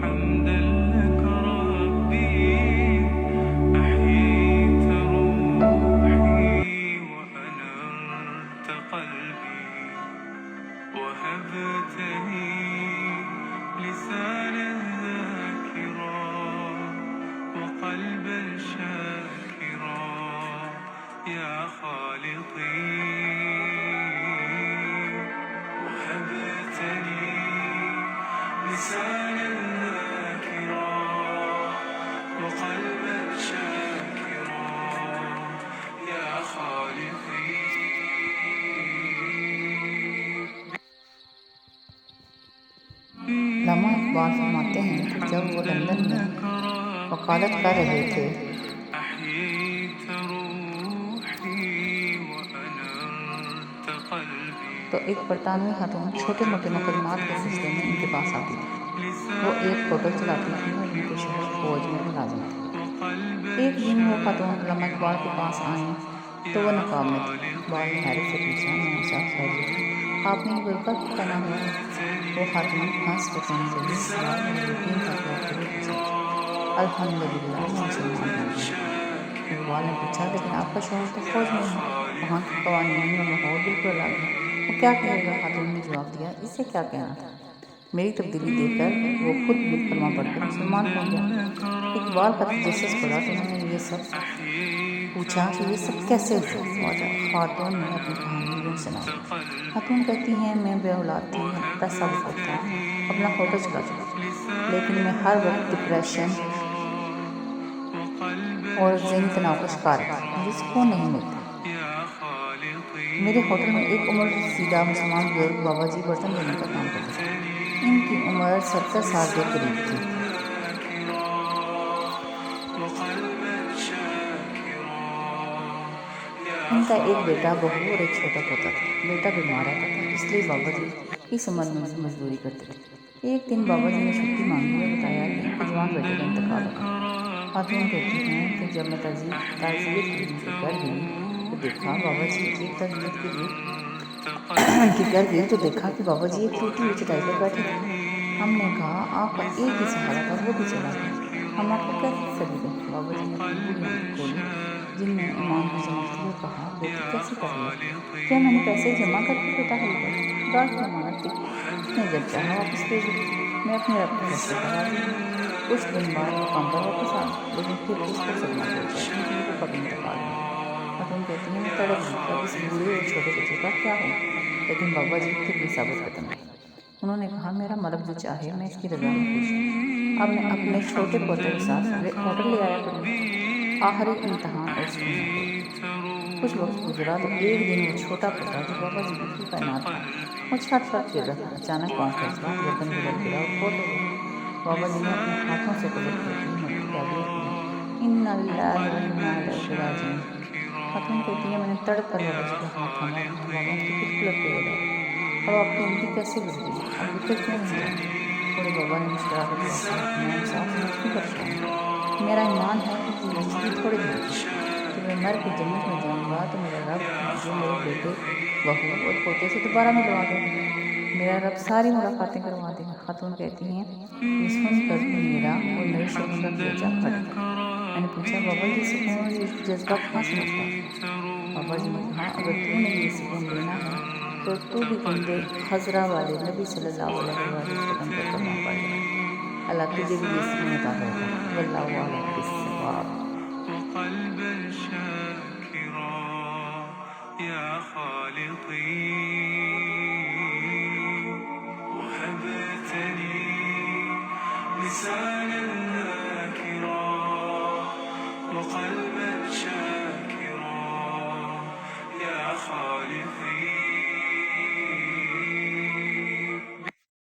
حمدا لك ربي أحييت روحي وأنرت قلبي وهبتني لسانا ذاكرا وقلبا شاكرا يا خالقي وهبتني لسانا ذاكرا وقلبا شاكرا يا خالقي. علامہ اقبال فرماتے ہیں کہ جب وہ لندن میں وکالت کر رہے تھے تو ایک برطانوی خاتون چھوٹے موٹے مقدمات کے سلسلے میں ان کے پاس آتی تھی۔ وہ ایک ہوٹل چلاتی تھی اور ان کے شوہر فوج میں ملازم تھے۔ ایک دن وہ خاتون علامہ اقبال کے پاس آئیں تو وہ نقاب میں تھی۔ اقبال نے حیرت سے پوچھا، میں صاحب خیریت ہے، آپ نے یہ برقع کیوں پہنا ہوا ہے؟ وہ خاتون ہنس کر کہنے لگی، اقبال مجھے یقین تھا کہ آپ ضرور پوچھیں گے۔ الحمدللہ میں مسلمان ہو گئی۔ اقبال نے پوچھا، لیکن آپ کا شوہر تو فوج میں ہے، وہاں کے قوانین اور ماحول بالکل الگ ہے، وہ کیا کہے گا؟ خاتون نے جواب دیا، اس سے کیا کہنا تھا، میری تبدیلی دیکھ کر وہ خود بھی کلمہ پڑھ کر مسلمان ہو گیا۔ اقبال کا تجسس پڑا تو انہوں نے یہ سب پوچھا کہ یہ سب کیسے ہوا؟ خاتون نے اپنی کہانی یوں سنائی۔ خاتون کہتی ہیں، میں بے اولاد تھی، پیسہ بہت تھا، اپنا ہوٹل چلاتی تھی، لیکن میں ہر وقت ڈپریشن اور ذہنی تناؤ کا شکار تھی، مجھے سکون نہیں ملتا۔ میرے ہوٹل میں ایک عمر رسیدہ مسلمان بزرگ بابا جی برتن دھونے کا کام کرتے تھے۔ ان کی عمر 70 سال کے قریب تھی۔ ان کا ایک بیٹا، بہو اور ایک چھوٹا پوتا تھا۔ بیٹا بیمار رہتا تھا، اس لیے بابا جی اس عمر میں مزدوری کرتے تھے۔ ایک دن بابا جی نے چھٹی مانگی اور بتایا کہ ان کے جوان بیٹے کا انتقال ہو گیا۔ خاتون کہتی ہیں کہ جب میں تعزیت کے لیے گھر گئی تو دیکھا کہ بابا جی ایک ٹوٹی ہوئی چٹائی پر بیٹھے تھے۔ ہم نے کہا، آپ کا ایک ہی سہارا تھا، وہ بھی چلا گیا، ہم آپ کو کیسے تسلی دیں؟ بابا جی نے اپنی بوڑھی آنکھیں کھولی جن میں ایمان کی چمک تھی اور کہا، بیٹی کیسے کر لیا؟ کیا میں نے پیسے جمع کر کے بیٹا خریدا؟ خدا کی امانت تھی، اس نے جب چاہا واپس لے لی، میں اپنے رب کے فیصلے پر راضی ہوں۔ کچھ دن بعد وہ کام پر واپس آ گئی، لیکن پھر اس کو صدمہ پہنچا کیونکہ ان کو کبھی انتقال ہوا۔ خاتون کہتی ہیں، میں تڑپ گئی کہ اب اس بوڑھے اور چھوٹے بچے کا کیا ہو؟ لیکن بابا جی پھر بھی ثابت قدم رہے۔ انہوں نے کہا، میرا ملک جو چاہے میں اس کی رضا میں خوش ہوں، اب میں اپنے چھوٹے پوتے کے ساتھ ہوٹل لے آیا کروں گی، آخری امتحان اور سکون ہوگا۔ کچھ وقت گزرا تو ایک دن وہ چھوٹا پوتا جو بابا جی بالکل کائنات تھا، وہ چھت پر گر رہا تھا۔ اچانک پاؤں پھسلا، گردن بدل گرا اور فوت ہو گیا۔ بابا جی نے اپنے ہاتھوں سے قبر کھودی، مٹی ڈالی اور کہا، انا للہ و انا الیہ راجعون۔ خاتون کہتی ہے، میں نے تڑپ کر بابا جی کا ہاتھ تھاما تو بابا ان کے بالکل اکیلے رہ گئے۔ اب آپ کی عمری کیسے گزری؟ اب بکھر کیوں نہیں جاتے؟ بوڑھے بابا نے مسکرا کر جواب دیا، میں صاحب میں کیوں پریشان ہوں؟ میرا ایمان ہے کہ زندگی تھوڑے دن کی، جب میں مر کے جنت میں جاؤں گا تو میرا رب مجھے میرے بیٹے، بہو اور پوتے سے دوبارہ ملوا دے گا، میرا رب ساری ملاقاتیں کروا دے گا۔ خاتون کہتی ہیں، یہ سن کر میرا اور میرے شوہر کا کلیجہ پھٹ گیا۔ میں نے پوچھا، بابا یہ سکون اور یہ جذبہ کہاں سے ملتا ہے؟ بابا جی نے کہا، اگر تو نے یہ سکون لینا ہے تو بھی کندے خضرا والے نبی صلی اللہ علیہ وسلم کا کلمہ پڑھ لے، اللہ تجھے بھی یہ سکون عطا کرے گا۔ واللہ اعلم بالصواب۔ وقلبا شاكرا يا خالقي